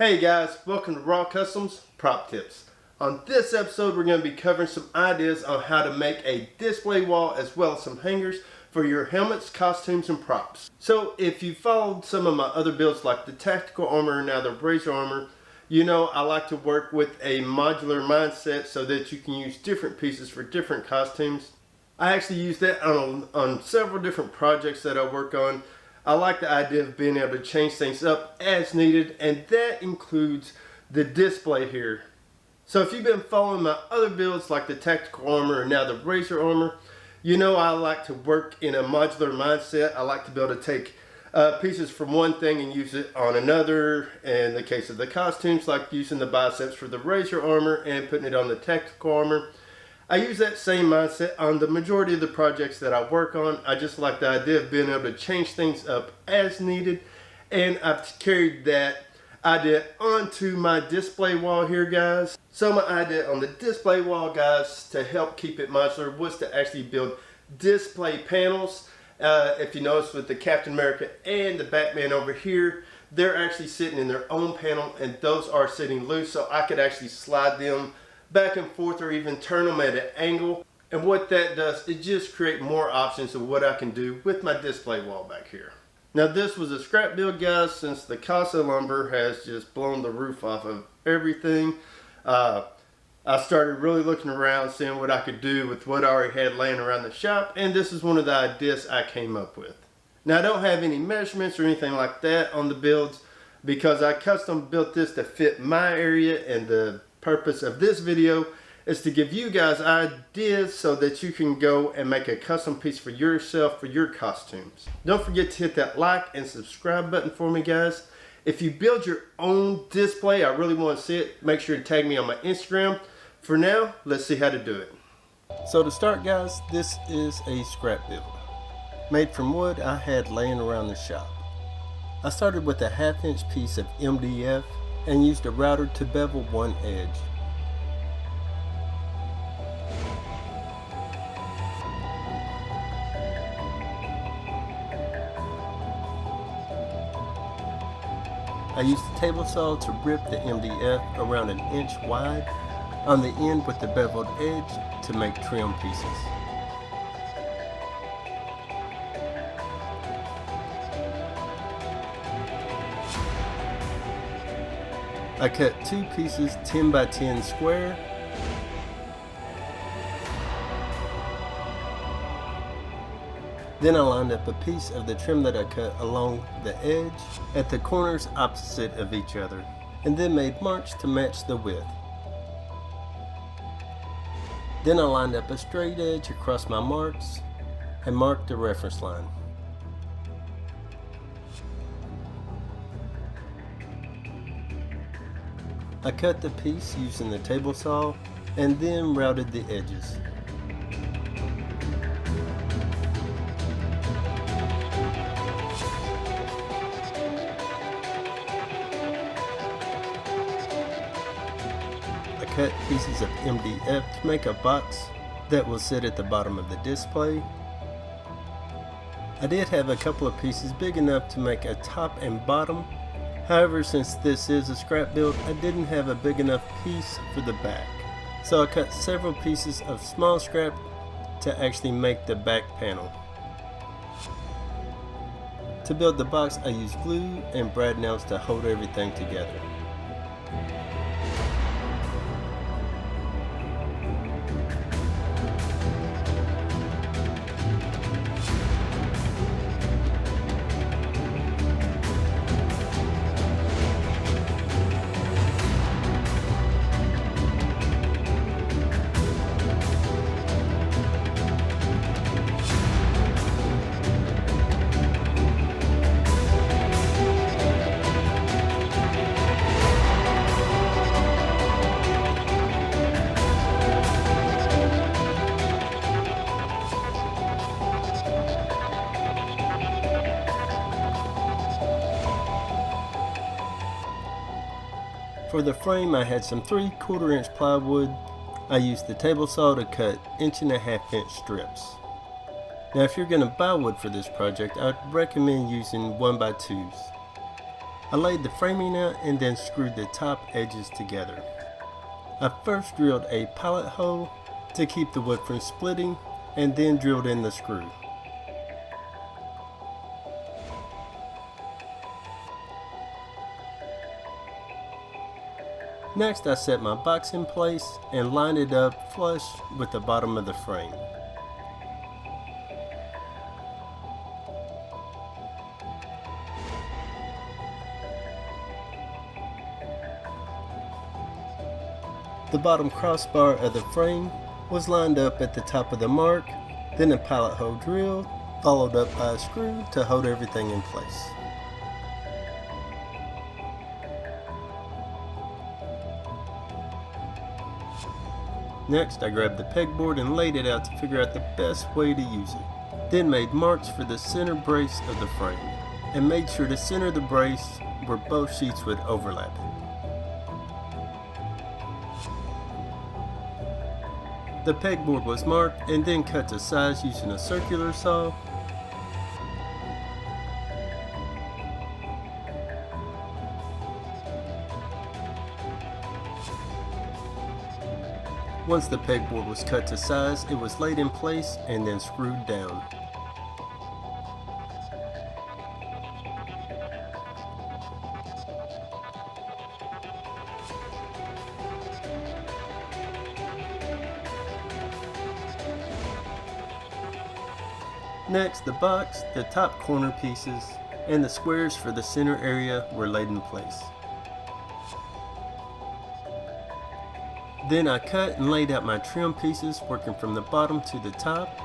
Hey guys, welcome to Raw Customs Prop Tips. On this episode we're going to be covering some ideas on how to make a display wall as well as some hangers for your helmets, costumes, and props. So if you followed some of my other builds like the tactical armor and now the razor armor, you know I like to work with a modular mindset so that you can use different pieces for different costumes. I actually use that on several different projects that I work on. I like the idea of being able to change things up as needed, and that includes the display here. So if you've been following my other builds like the tactical armor and now the razor armor, you know I like to work in a modular mindset. I like to be able to take pieces from one thing and use it on another. In the case of the costumes, like using the biceps for the razor armor and putting it on the tactical armor. I use that same mindset on the majority of the projects that I work on. I just like the idea of being able to change things up as needed, and I've carried that idea onto my display wall here, guys. So my idea on the display wall, guys, to help keep it modular was to actually build display panels. If you notice with the Captain America and the Batman over here, they're actually sitting in their own panel, and those are sitting loose, so I could actually slide them back and forth or even turn them at an angle. And what that does, it just create more options of what I can do with my display wall back here. Now this was a scrap build, guys, since the Casa lumber has just blown the roof off of everything. I started really looking around, seeing what I could do with what I already had laying around the shop, and this is one of the ideas I came up with. Now I don't have any measurements or anything like that on the builds because I custom built this to fit my area, and the purpose of this video is to give you guys ideas so that you can go and make a custom piece for yourself for your costumes. Don't forget to hit that like and subscribe button for me, guys. If you build your own display, I really want to see it. Make sure to tag me on my Instagram. For now, let's see how to do it. So to start, guys, this is a scrap build made from wood I had laying around the shop. I started with a 1/2 inch piece of MDF and used a router to bevel one edge. I used the table saw to rip the MDF around 1 inch wide on the end with the beveled edge to make trim pieces. I cut 2 pieces 10 by 10 square. Then I lined up a piece of the trim that I cut along the edge at the corners opposite of each other, and then made marks to match the width. Then I lined up a straight edge across my marks and marked the reference line. I cut the piece using the table saw and then routed the edges. I cut pieces of MDF to make a box that will sit at the bottom of the display. I did have a couple of pieces big enough to make a top and bottom. However, since this is a scrap build, I didn't have a big enough piece for the back. So I cut several pieces of small scrap to actually make the back panel. To build the box, I used glue and brad nails to hold everything together. For the frame, I had some 3/4 inch plywood. I used the table saw to cut 1.5 inch strips. Now if you're going to buy wood for this project, I'd recommend using 1x2s. I laid the framing out and then screwed the top edges together. I first drilled a pilot hole to keep the wood from splitting and then drilled in the screw. Next, I set my box in place and lined it up flush with the bottom of the frame. The bottom crossbar of the frame was lined up at the top of the mark, then a pilot hole drilled, followed up by a screw to hold everything in place. Next, I grabbed the pegboard and laid it out to figure out the best way to use it. Then made marks for the center brace of the frame, and made sure to center the brace where both sheets would overlap it. The pegboard was marked and then cut to size using a circular saw. Once the pegboard was cut to size, it was laid in place and then screwed down. Next, the box, the top corner pieces, and the squares for the center area were laid in place. Then I cut and laid out my trim pieces, working from the bottom to the top.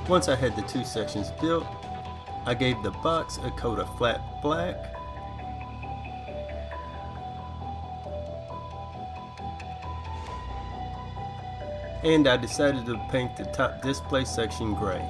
Once I had the two sections built, I gave the box a coat of flat black, and I decided to paint the top display section gray.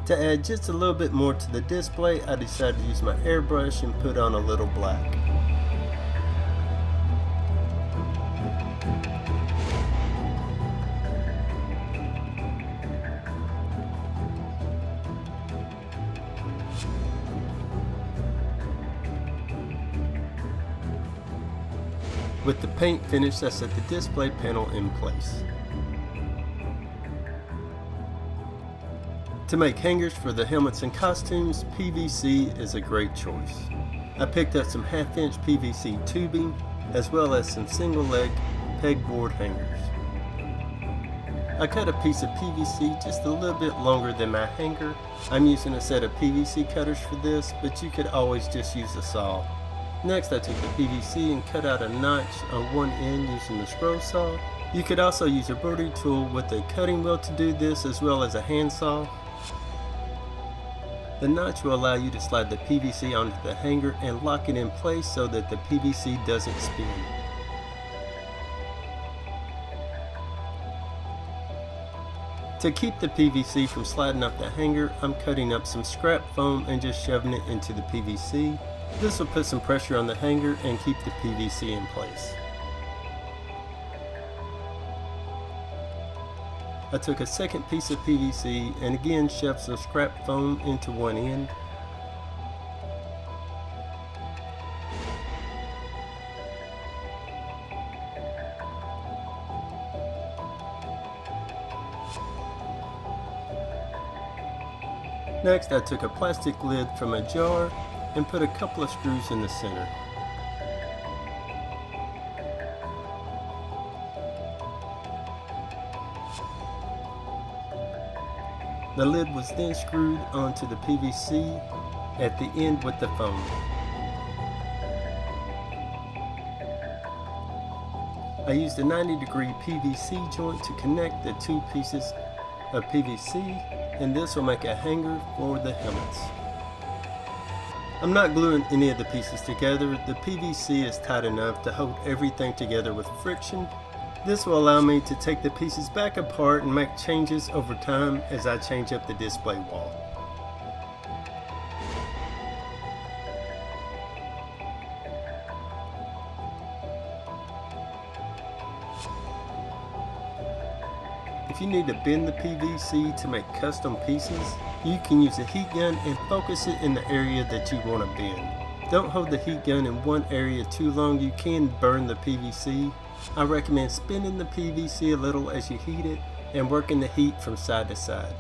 To add just a little bit more to the display, I decided to use my airbrush and put on a little black. With the paint finished, I set the display panel in place. To make hangers for the helmets and costumes, PVC is a great choice. I picked up some 1/2-inch PVC tubing, as well as some single-leg pegboard hangers. I cut a piece of PVC just a little bit longer than my hanger. I'm using a set of PVC cutters for this, but you could always just use a saw. Next, I took the PVC and cut out a notch on one end using the scroll saw. You could also use a rotary tool with a cutting wheel to do this, as well as a handsaw. The notch will allow you to slide the PVC onto the hanger and lock it in place so that the PVC doesn't spin. To keep the PVC from sliding off the hanger, I'm cutting up some scrap foam and just shoving it into the PVC. This will put some pressure on the hanger and keep the PVC in place. I took a second piece of PVC and again shoved some scrap foam into one end. Next, I took a plastic lid from a jar and put a couple of screws in the center. The lid was then screwed onto the PVC at the end with the foam. I used a 90-degree PVC joint to connect the two pieces of PVC, and this will make a hanger for the helmets. I'm not gluing any of the pieces together. The PVC is tight enough to hold everything together with friction. This will allow me to take the pieces back apart and make changes over time as I change up the display wall. If you need to bend the PVC to make custom pieces, you can use a heat gun and focus it in the area that you want to bend. Don't hold the heat gun in one area too long, you can burn the PVC. I recommend spinning the PVC a little as you heat it and working the heat from side to side.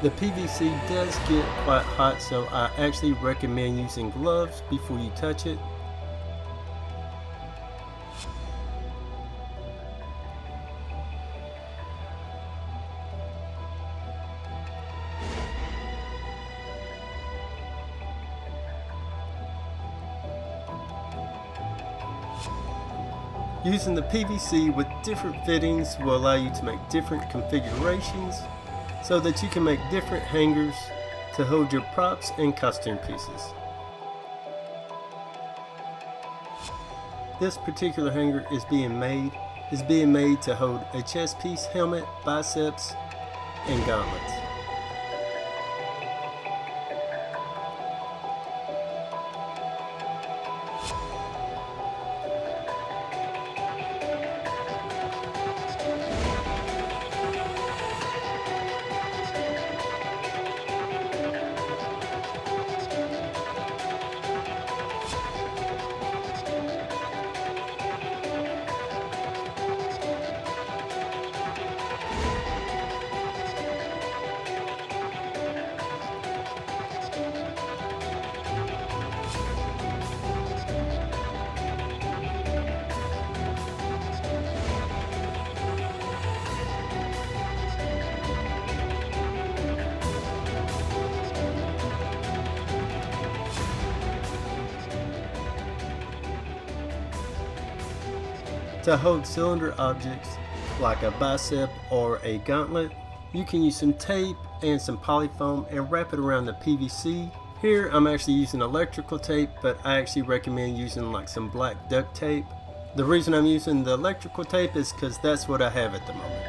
The PVC does get quite hot, so I actually recommend using gloves before you touch it. Using the PVC with different fittings will allow you to make different configurations so that you can make different hangers to hold your props and costume pieces. This particular hanger is being made to hold a chest piece, helmet, biceps, and gauntlets. To hold cylinder objects like a bicep or a gauntlet, you can use some tape and some polyfoam and wrap it around the PVC. Here I'm actually using electrical tape, but I actually recommend using like some black duct tape. The reason I'm using the electrical tape is because that's what I have at the moment.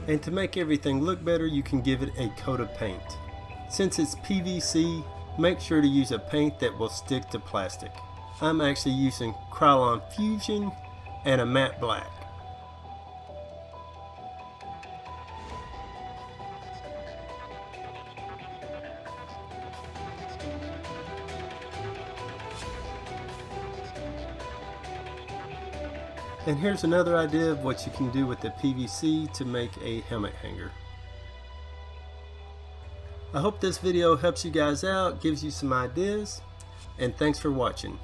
And to make everything look better, you can give it a coat of paint. Since it's PVC, make sure to use a paint that will stick to plastic. I'm actually using Krylon Fusion and a matte black. And here's another idea of what you can do with the PVC to make a helmet hanger. I hope this video helps you guys out, gives you some ideas, and thanks for watching.